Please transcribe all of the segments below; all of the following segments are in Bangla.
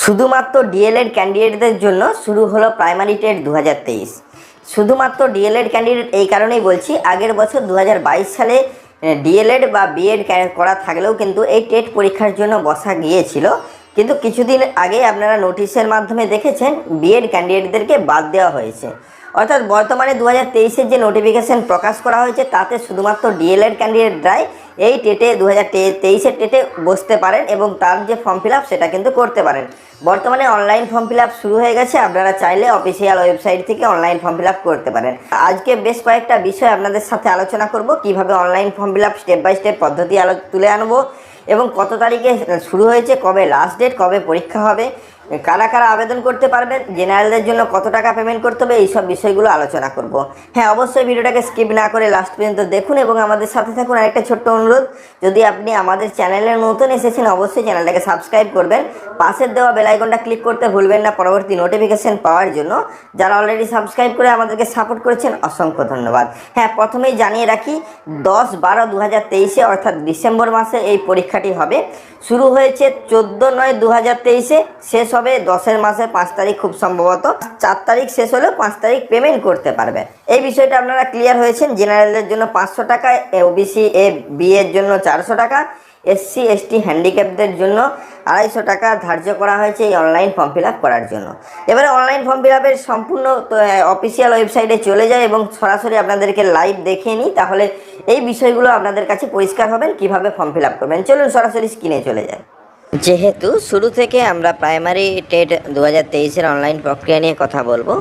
শুধুমাত্র ডিএলএড ক্যান্ডিডেটদের জন্য শুরু হলো প্রাইমারি টেট 2023। শুধুমাত্র ডিএলএড ক্যান্ডিডেট এই কারণেই বলছি, আগের বছর 2022 সালে ডিএলএড বা বিএড করা থাকলেও কিন্তু এই টেট পরীক্ষার জন্য বসা গিয়েছিল, কিন্তু কিছুদিন আগে আপনারা নোটিশের মাধ্যমে দেখেছেন বিএড ক্যান্ডিডেটদেরকে বাদ দেওয়া হয়েছে। অর্থাৎ বর্তমানে 2023-এর যে নোটিফিকেশান প্রকাশ করা হয়েছে তাতে শুধুমাত্র ডিএলএড ক্যান্ডিডেটরাই এই টেটে 2023-এর টেটে বসতে পারেন এবং তার যে ফর্ম ফিল আপ সেটা কিন্তু করতে পারেন। বর্তমানে অনলাইন ফর্ম ফিল আপ শুরু হয়ে গেছে, আপনারা চাইলে অফিসিয়াল ওয়েবসাইট থেকে অনলাইন ফর্ম ফিল আপ করতে পারেন। আজকে বেশ কয়েকটা বিষয় আপনাদের সাথে আলোচনা করব, কিভাবে online form fill up step by step পদ্ধতি তুলে আনবো এবং কত তারিখে শুরু হয়েছে, কবে লাস্ট ডেট, কবে পরীক্ষা হবে, কারা কারা আবেদন করতে পারবেন, জেনারেলদের জন্য কত টাকা পেমেন্ট করতে হবে, এইসব বিষয়গুলো আলোচনা করব। হ্যাঁ, অবশ্যই ভিডিওটাকে স্কিপ না করে লাস্ট পর্যন্ত দেখুন এবং আমাদের সাথে থাকুন। আরেকটা ছোট্ট অনুরোধ, যদি আপনি আমাদের চ্যানেলে নতুন এসেছেন অবশ্যই চ্যানেলটাকে সাবস্ক্রাইব করবেন, পাশের দেওয়া বেল আইকনটা ক্লিক করতে ভুলবেন না পরবর্তী নোটিফিকেশন পাওয়ার জন্য। যারা অলরেডি সাবস্ক্রাইব করে আমাদেরকে সাপোর্ট করেছেন অসংখ্য ধন্যবাদ। হ্যাঁ, প্রথমেই জানিয়ে রাখি 10/12/2023-এ অর্থাৎ ডিসেম্বর মাসে এই পরীক্ষাটি হবে। শুরু হয়েছে 14/9/2023-এ, শেষ হবে 10 মাসের 5 তারিখ, খুব সম্ভবত 4 তারিখ শেষ হলেও 5 তারিখ পেমেন্ট করতে পারবে। এই বিষয়টা আপনারা ক্লিয়ার হয়েছেন। জেনারেলদের জন্য 500 টাকা, ওবিসি এ বি এর জন্য 400 টাকা, এসসি এসটি হ্যান্ডিক্যাপদের জন্য 250 টাকা ধার্য করা হয়েছে এই অনলাইন ফর্ম ফিল আপ করার জন্য। এবারে অনলাইন ফর্ম ফিল আপের সম্পূর্ণ অফিসিয়াল ওয়েবসাইটে চলে যায় এবং সরাসরি আপনাদেরকে লাইভ দেখিয়ে নিই, তাহলে এই বিষয়গুলো আপনাদের কাছে পরিষ্কার হবেন কীভাবে ফর্ম ফিল আপ করবেন। চলুন সরাসরি স্ক্রিনে চলে যায়। যেহেতু শুরু থেকে আমরা প্রাইমারি টেট 2023-এর অনলাইন প্রক্রিয়া নিয়ে কথা বলবো,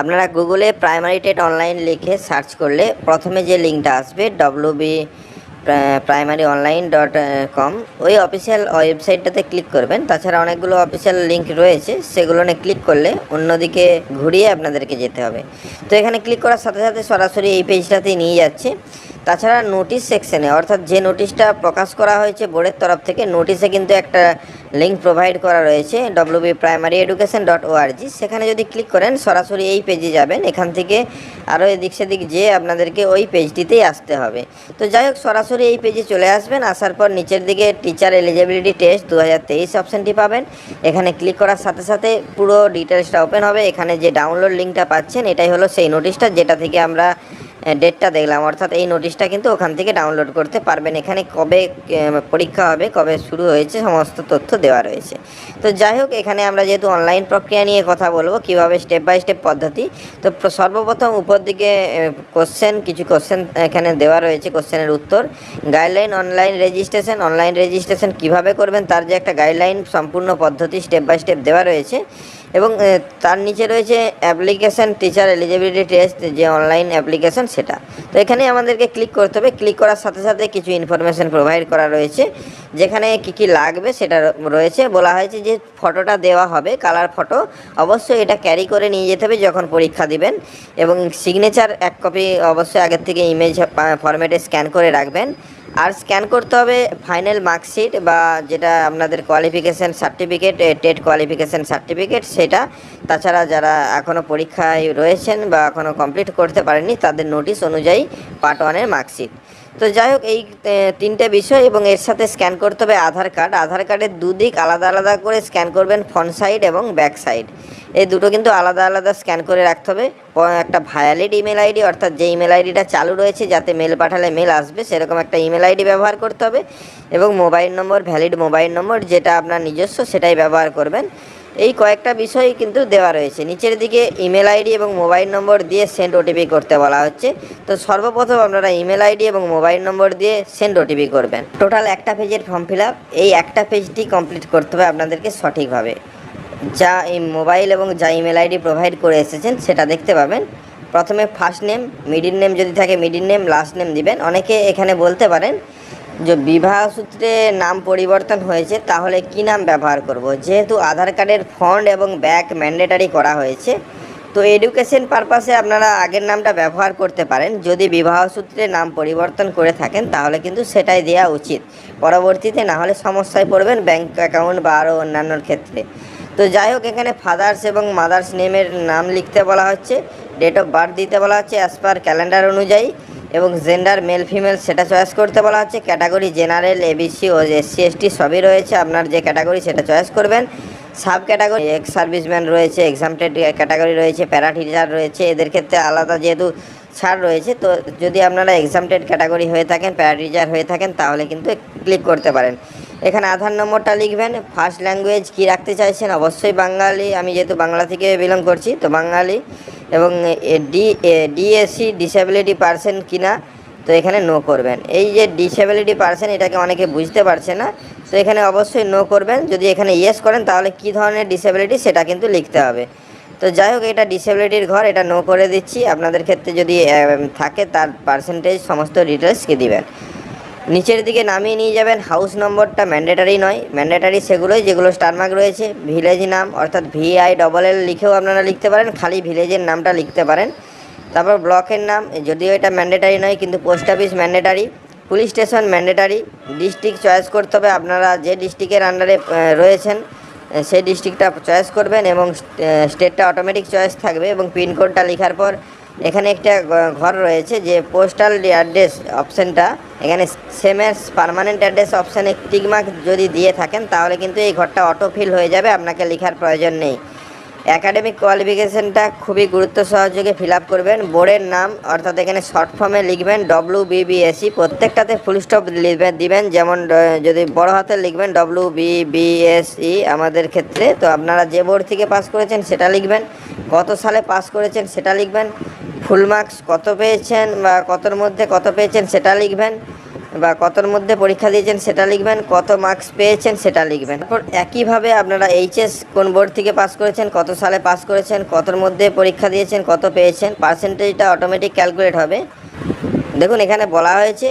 আপনারা গুগলে প্রাইমারি টেট অনলাইন লিখে সার্চ করলে প্রথমে যে লিঙ্কটা আসবে www.primaryonline.com, ওই অফিসিয়াল ওয়েবসাইটটাতে ক্লিক করবেন। তাছাড়া অনেকগুলো অফিসিয়াল লিঙ্ক রয়েছে, সেগুলো নিয়ে ক্লিক করলে অন্যদিকে ঘুরিয়ে আপনাদেরকে যেতে হবে। তো এখানে ক্লিক করার সাথে সাথে সরাসরি এই পেজটাতেই নিয়ে যাচ্ছে। তাছাড়া নোটিশ সেকশনে, অর্থাৎ যে নোটিশটা প্রকাশ করা হয়েছে বোর্ডের তরফ থেকে, নোটিশে কিন্তু একটা লিঙ্ক প্রোভাইড করা রয়েছে www.primaryeducation.org। সেখানে যদি ক্লিক করেন সরাসরি এই পেজে যাবেন। এখান থেকে আরও এদিক সেদিক যেয়ে আপনাদেরকে ওই পেজটিতেই আসতে হবে। তো যাই হোক, সরাসরি এই পেজে চলে আসবেন। আসার পর নিচের দিকে টিচার এলিজিবিলিটি টেস্ট 2023 অপশানটি পাবেন। এখানে ক্লিক করার সাথে সাথে পুরো ডিটেলসটা ওপেন হবে। এখানে যে ডাউনলোড লিঙ্কটা পাচ্ছেন এটাই হলো সেই নোটিশটা যেটা থেকে আমরা ডেটটা দেখলাম, অর্থাৎ এই নোটিশটা কিন্তু ওখান থেকে ডাউনলোড করতে পারবেন। এখানে কবে পরীক্ষা হবে, কবে শুরু হয়েছে, সমস্ত তথ্য দেওয়া রয়েছে। তো যাই হোক, এখানে আমরা যেহেতু অনলাইন প্রক্রিয়া নিয়ে কথা বলবো, কিভাবে স্টেপ বাই স্টেপ পদ্ধতি, তো সর্বপ্রথম উপর দিকে কিছু কোশ্চেন এখানে দেওয়া রয়েছে, কোশ্চেনের উত্তর, গাইডলাইন অনলাইন রেজিস্ট্রেশন কীভাবে করবেন তার যে একটা গাইডলাইন সম্পূর্ণ পদ্ধতি স্টেপ বাই স্টেপ দেওয়া রয়েছে এবং তার নিচে রয়েছে অ্যাপ্লিকেশান টিচার এলিজিবিলিটি টেস্ট, যে অনলাইন অ্যাপ্লিকেশান সেটা। তো এখানে আমাদেরকে ক্লিক করতে হবে। ক্লিক করার সাথে সাথে কিছু ইনফরমেশান প্রোভাইড করা রয়েছে, যেখানে কী লাগবে সেটা রয়েছে। বলা হয়েছে যে ফটোটা দেওয়া হবে, কালার ফটো, অবশ্যই এটা ক্যারি করে নিয়ে যেতে হবে যখন পরীক্ষা দিবেন এবং সিগনেচার 1 কপি অবশ্যই আগের থেকে ইমেজ ফরম্যাটে স্ক্যান করে রাখবেন। আর স্ক্যান করতে হবে ফাইনাল মার্কশিট বা যেটা আপনাদের qualification certificate, TET qualification certificate সেটা। তাছাড়া যারা এখনও পরীক্ষায় রয়েছেন বা এখনও কমপ্লিট করতে পারেননি তাদের নোটিশ অনুযায়ী পার্ট 1-এর মার্কশিট। তো যাই হোক, এই 3টে বিষয় এবং এর সাথে স্ক্যান করতে হবে আধার কার্ড। আধার কার্ডের দুদিক আলাদা আলাদা করে স্ক্যান করবেন, ফ্রন্ট সাইড এবং ব্যাক সাইড, এই দুটো কিন্তু আলাদা আলাদা স্ক্যান করে রাখতে হবে। একটা ভ্যালিড ইমেল আইডি, অর্থাৎ যে ইমেল আইডিটা চালু রয়েছে যাতে মেল পাঠালে মেল আসবে সেরকম একটা ইমেল আইডি ব্যবহার করতে হবে এবং মোবাইল নম্বর, ভ্যালিড মোবাইল নম্বর যেটা আপনার নিজস্ব সেটাই ব্যবহার করবেন। এই কয়েকটা বিষয় কিন্তু দেওয়া রয়েছে। নিচের দিকে ইমেল আইডি এবং মোবাইল নম্বর দিয়ে সেন্ড ওটিপি করতে বলা হচ্ছে। তো সর্বপ্রথম আপনারা ইমেল আইডি এবং মোবাইল নম্বর দিয়ে সেন্ড ওটিপি করবেন। টোটাল একটা পেজের ফর্ম ফিল আপ, এই একটা পেজটি কমপ্লিট করতে হবে আপনাদেরকে সঠিকভাবে। যা এই মোবাইল এবং যা ইমেল আইডি প্রোভাইড করে এসেছেন সেটা দেখতে পাবেন। প্রথমে ফার্স্ট নেম, মিডিল নেম যদি থাকে মিডিল নেম, লাস্ট নেম দিবেন। অনেকে এখানে বলতে পারেন যে বিবাহ সূত্রে নাম পরিবর্তন হয়েছে তাহলে কি নাম ব্যবহার করব। যেহেতু আধার কার্ডের ফ্রন্ট এবং ব্যাক ম্যান্ডেটারি করা হয়েছে, তো এডুকেশন পারপাসে আপনারা আগের নামটা ব্যবহার করতে পারেন। যদি বিবাহ সূত্রে নাম পরিবর্তন করে থাকেন তাহলে কিন্তু সেটাই দেওয়া উচিত, পরবর্তীতে না হলে সমস্যায় পড়বেন ব্যাঙ্ক অ্যাকাউন্ট বা আরও অন্যান্য ক্ষেত্রে। তো যাই হোক, এখানে ফাদার্স এবং মাদার্স নেমের নাম লিখতে বলা হচ্ছে, ডেট অফ বার্থ দিতে বলা হচ্ছে অ্যাজ পার ক্যালেন্ডার অনুযায়ী এবং জেন্ডার মেল ফিমেল সেটা চয়েস করতে বলা হচ্ছে। ক্যাটাগরি জেনারেল, এবিসি ও এসসি এসটি সবই রয়েছে, আপনার যে ক্যাটাগরি সেটা চয়েস করবেন। সাব ক্যাটাগরি এক্স সার্ভিসম্যান রয়েছে, এক্সামটেড ক্যাটাগরি রয়েছে, প্যারা টিচার রয়েছে, এদের ক্ষেত্রে আলাদা যেহেতু ছাড় রয়েছে। তো যদি আপনারা এক্সামটেড ক্যাটাগরি হয়ে থাকেন, প্যারা টিচার হয়ে থাকেন, তাহলে কিন্তু ক্লিক করতে পারেন। এখানে আধার নম্বরটা লিখবেন। ফার্স্ট ল্যাঙ্গুয়েজ কী রাখতে চাইছেন, অবশ্যই বাঙালি, আমি যেহেতু বাংলা থেকে বিলং করছি তো বাঙালি। এবং ডিএসসি ডিসেবিলিটি পার্সন কিনা, তো এখানে নো করবেন। এই যে ডিসেবিলিটি পার্সন, এটাকে অনেকে বুঝতে পারছে না, তো এখানে অবশ্যই নো করবেন। যদি এখানে ইয়েস করেন তাহলে কী ধরনের ডিসেবিলিটি সেটা কিন্তু লিখতে হবে। তো যাই হোক, এটা ডিসেবিলিটির ঘর, এটা নো করে দিচ্ছি। আপনাদের ক্ষেত্রে যদি থাকে তার পার্সেন্টেজ সমস্ত ডিটেলসকে দিবেন। নিচের দিকে নামিয়ে নিয়ে যাবেন। হাউস নম্বরটা ম্যান্ডেটারি নয়, ম্যান্ডেটারি সেগুলোই যেগুলো স্টারমার্ক রয়েছে। ভিলেজ নাম অর্থাৎ VILL লিখেও আপনারা লিখতে পারেন, খালি ভিলেজের নামটা লিখতে পারেন। তারপর ব্লকের নাম, যদিও এটা ম্যান্ডেটারি নয় কিন্তু post office mandatory. Police station mandatory. District choice করতে হবে, আপনারা যে ডিস্ট্রিক্টের আন্ডারে রয়েছেন সেই ডিস্ট্রিক্টটা চয়েস করবেন এবং স্টেটটা অটোমেটিক চয়েস থাকবে। এবং পিনকোডটা লেখার পর এখানে একটা ঘর রয়েছে যে পোস্টাল অ্যাড্রেস অপশানটা, এখানে সেম এস পার্মানেন্ট অ্যাড্রেস অপশানে টিকমার্ক যদি দিয়ে থাকেন তাহলে কিন্তু এই ঘরটা অটো ফিল হয়ে যাবে, আপনাকে লেখার প্রয়োজন নেই। অ্যাকাডেমিক কোয়ালিফিকেশানটা খুবই গুরুত্ব সহযোগে ফিল আপ করবেন। বোর্ডের নাম অর্থাৎ এখানে শর্ট ফর্মে লিখবেন WBBSE, প্রত্যেকটাতে ফুল স্টপ দিবেন। যেমন যদি বড় হাতে লিখবেন WBBSE আমাদের ক্ষেত্রে, তো আপনারা যে বোর্ড থেকে পাস করেছেন সেটা লিখবেন। কত সালে পাস করেছেন সেটা লিখবেন। ফুল মার্কস কত পেয়েছেন বা কতর মধ্যে কত পেয়েছেন সেটা লিখবেন, বা কতর মধ্যে পরীক্ষা দিয়েছেন সেটা লিখবেন, কত মার্কস পেয়েছেন সেটা লিখবেন। তারপর একইভাবে আপনারা HS কোন বোর্ড থেকে পাস করেছেন, কত সালে পাস করেছেন, কতর মধ্যে পরীক্ষা দিয়েছেন, কত পেয়েছেন, পার্সেন্টেজটা অটোমেটিক ক্যালকুলেট হবে। দেখুন এখানে বলা হয়েছে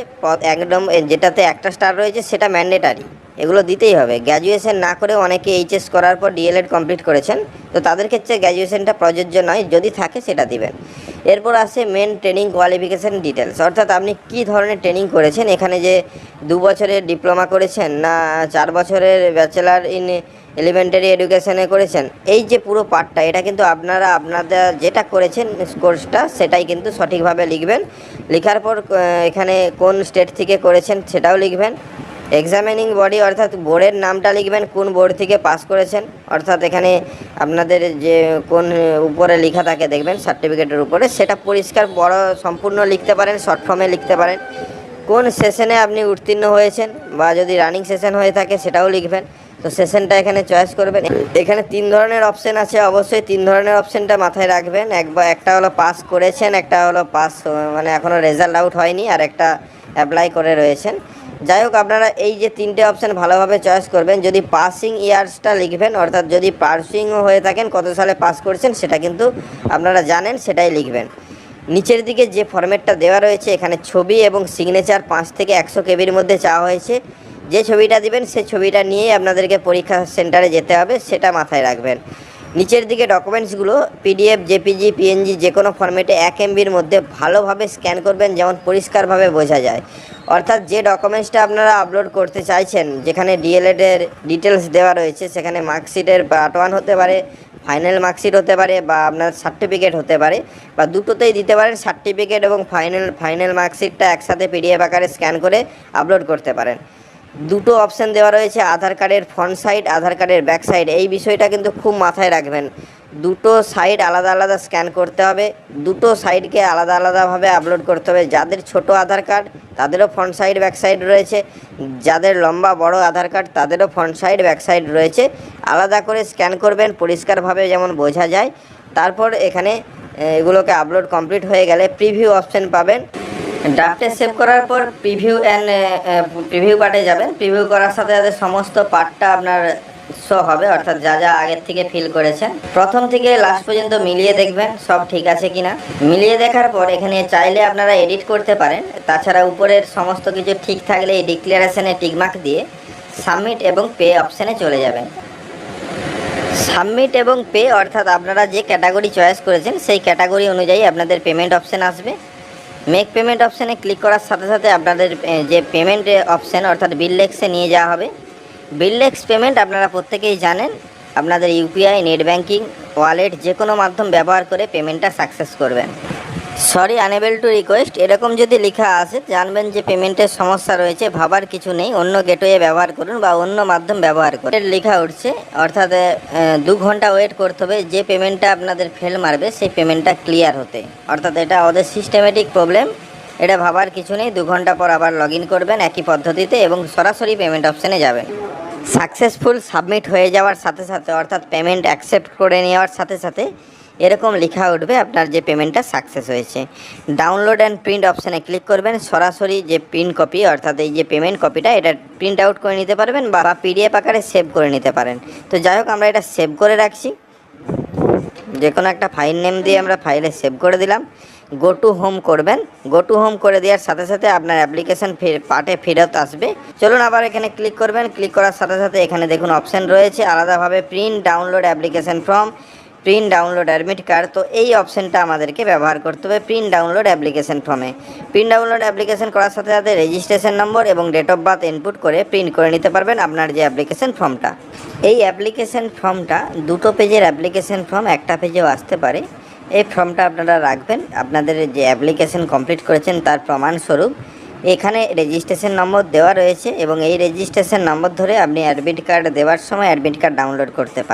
একদম যেটাতে একটা স্টার রয়েছে সেটা ম্যান্ডেটারি, এগুলো দিতেই হবে। গ্র্যাজুয়েশন না করে অনেকে HS করার পর DLED কমপ্লিট করেছেন, তো তাদের ক্ষেত্রে গ্র্যাজুয়েশনটা প্রযোজ্য নয়, যদি থাকে সেটা দিবেন। এরপর আসে মেন ট্রেনিং কোয়ালিফিকেশান ডিটেলস, অর্থাৎ আপনি কী ধরনের ট্রেনিং করেছেন। এখানে যে 2 বছরের ডিপ্লোমা করেছেন না 4 বছরের ব্যাচেলার ইন এলিমেন্টারি এডুকেশনে করেছেন, এই যে পুরো পার্টটা, এটা কিন্তু আপনাদের যেটা করেছেন কোর্সটা সেটাই কিন্তু সঠিকভাবে লিখবেন। লেখার পর এখানে কোন স্টেট থেকে করেছেন সেটাও লিখবেন। এক্সামিনিং বডি অর্থাৎ বোর্ডের নামটা লিখবেন, কোন বোর্ড থেকে পাস করেছেন, অর্থাৎ এখানে আপনাদের যে কোন উপরে লেখা থাকে দেখবেন সার্টিফিকেটের উপরে, সেটা পরিষ্কার বড় সম্পূর্ণ লিখতে পারেন, শর্ট ফর্মে লিখতে পারেন। কোন সেশনে আপনি উত্তীর্ণ হয়েছেন বা যদি রানিং সেশন হয়ে থাকে সেটাও লিখবেন। তো সেশনটা এখানে চয়েস করবেন। এখানে 3 ধরনের অপশান আছে, অবশ্যই 3 ধরনের অপশানটা মাথায় রাখবেন। একটা হলো পাস করেছেন, একটা হলো পাস মানে এখনও রেজাল্ট আউট হয়নি, আর একটা অ্যাপ্লাই করে রয়েছেন। যাই হোক, আপনারা এই যে 3টে অপশান ভালোভাবে চয়েস করবেন। যদি পাসিং ইয়ার্সটা লিখবেন, অর্থাৎ যদি পাসিংও হয়ে থাকেন কত সালে পাস করেছেন সেটা কিন্তু আপনারা জানেন, সেটাই লিখবেন। নিচের দিকে যে ফরম্যাটটা দেওয়া রয়েছে এখানে ছবি এবং সিগনেচার 5 থেকে 100 কেবির মধ্যে চাওয়া হয়েছে। যে ছবিটা দিবেন সেই ছবিটা নিয়েই আপনাদেরকে পরীক্ষা সেন্টারে যেতে হবে, সেটা মাথায় রাখবেন। নিচের দিকে ডকুমেন্টসগুলো PDF, JPG, PNG যে কোনো ফরম্যাটে 1 MBর মধ্যে ভালোভাবে স্ক্যান করবেন, যেমন পরিষ্কারভাবে বোঝা যায়। অর্থাৎ যে ডকুমেন্টসটা আপনারা আপলোড করতে চাইছেন, যেখানে DLED-এর ডিটেলস দেওয়া রয়েছে, সেখানে মার্কশিটের পার্ট 1 হতে পারে, ফাইনাল মার্কশিট হতে পারে, বা আপনার সার্টিফিকেট হতে পারে, বা দুটোতেই দিতে পারেন। সার্টিফিকেট এবং ফাইনাল মার্কশিটটা একসাথে PDF আকারে স্ক্যান করে আপলোড করতে পারেন। দুটো অপশান দেওয়া রয়েছে, আধার কার্ডের ফ্রন্ট সাইড, আধার কার্ডের ব্যাক সাইড। এই বিষয়টা কিন্তু খুব মাথায় রাখবেন, দুটো সাইড আলাদা আলাদা স্ক্যান করতে হবে, দুটো সাইডকে আলাদা আলাদাভাবে আপলোড করতে হবে। যাদের ছোট আধার কার্ড তাদেরও ফ্রন্ট সাইড ব্যাক সাইড রয়েছে, যাদের লম্বা বড় আধার কার্ড তাদেরও ফ্রন্ট সাইড ব্যাক সাইড রয়েছে। আলাদা করে স্ক্যান করবেন, পরিষ্কারভাবে যেমন বোঝা যায়। তারপর এখানে এগুলোকে আপলোড কমপ্লিট হয়ে গেলে প্রিভিউ অপশান পাবেন। ড্রাফটে সেভ করার পর প্রিভিউ পার্টে যাবেন। প্রিভিউ করার সাথে সাথে সমস্ত পার্টটা আপনার শো হবে, অর্থাৎ যা যা আগের থেকে ফিল করেছেন প্রথম থেকে লাস্ট পর্যন্ত মিলিয়ে দেখবেন সব ঠিক আছে কিনা। মিলিয়ে দেখার পর এখানে চাইলে আপনারা এডিট করতে পারেন। তাছাড়া উপরের সমস্ত কিছু ঠিক থাকলে এই ডিক্লারেশনে টিকমার্ক দিয়ে সাবমিট এবং পে অপশানে চলে যাবেন। সাবমিট এবং পে অর্থাৎ আপনারা যে ক্যাটাগরি চয়েস করেছেন সেই ক্যাটাগরি অনুযায়ী আপনাদের পেমেন্ট অপশান আসবে। মেক পেমেন্ট অপশানে ক্লিক করার সাথে সাথে আপনাদের যে পেমেন্ট অপশান অর্থাৎ বিললেক্সে নিয়ে যাওয়া হবে। বিললেক্স পেমেন্ট আপনারা প্রত্যেকেই জানেন, আপনাদের UPI, নেট ব্যাঙ্কিং, ওয়ালেট যে কোনো মাধ্যম ব্যবহার করে পেমেন্টটা সাকসেস করবেন। সরি আনএবল টু রিকোয়েস্ট এরকম যদি লেখা আসে জানবেন যে পেমেন্টের সমস্যা রয়েছে, ভাবার কিছু নেই, অন্য গেটওয়ে ব্যবহার করুন বা অন্য মাধ্যম ব্যবহার করুন। লেখা উঠছে অর্থাৎ 2 ঘন্টা ওয়েট করতে হবে যে পেমেন্টটা আপনাদের ফেল মারবে সেই পেমেন্টটা ক্লিয়ার হতে। অর্থাৎ এটা ওদের সিস্টেমেটিক প্রবলেম, এটা ভাবার কিছু নেই। 2 ঘন্টা পর আবার লগ ইন করবেন একই পদ্ধতিতে এবং সরাসরি পেমেন্ট অপশানে যাবেন। সাকসেসফুল সাবমিট হয়ে যাওয়ার সাথে সাথে অর্থাৎ পেমেন্ট অ্যাকসেপ্ট করে নেওয়ার সাথে সাথে এরকম লেখা উঠবে আপনার যে পেমেন্টটা সাকসেস হয়েছে। ডাউনলোড অ্যান্ড প্রিন্ট অপশানে ক্লিক করবেন, সরাসরি যে প্রিন্ট কপি অর্থাৎ এই যে পেমেন্ট কপিটা এটা প্রিন্ট আউট করে নিতে পারবেন বা পিডিএফ আকারে সেভ করে নিতে পারেন। তো যাই হোক আমরা এটা সেভ করে রাখছি, যে কোনো একটা ফাইল নেম দিয়ে আমরা ফাইলে সেভ করে দিলাম। গো টু হোম করবেন, গো টু হোম করে দেওয়ার সাথে সাথে আপনার অ্যাপ্লিকেশন পার্টে ফেরত আসবে। চলুন আবার এখানে ক্লিক করবেন, ক্লিক করার সাথে সাথে এখানে দেখুন অপশান রয়েছে আলাদাভাবে print download application form, print download admit card. তো এই অপশানটা আমাদেরকে ব্যবহার করতে হবে প্রিন্ট ডাউনলোড অ্যাপ্লিকেশন ফর্মে। প্রিন্ট ডাউনলোড অ্যাপ্লিকেশন করার সাথে সাথে রেজিস্ট্রেশন নম্বর এবং ডেট অফ বার্থ ইনপুট করে প্রিন্ট করে নিতে পারবেন আপনার যে অ্যাপ্লিকেশন ফর্মটা। এই অ্যাপ্লিকেশন ফর্মটা 2 পেজের অ্যাপ্লিকেশন ফর্ম, একটা পেজেও আসতে পারে। এই ফর্মটা আপনারা রাখবেন আপনাদের যে অ্যাপ্লিকেশন কমপ্লিট করেছেন তার প্রমাণস্বরূপ। এখানে রেজিস্ট্রেশন নম্বর দেওয়া রয়েছে এবং এই রেজিস্ট্রেশন নম্বর ধরে আপনি অ্যাডমিট কার্ড দেওয়ার সময় অ্যাডমিট কার্ড ডাউনলোড করতে পারেন।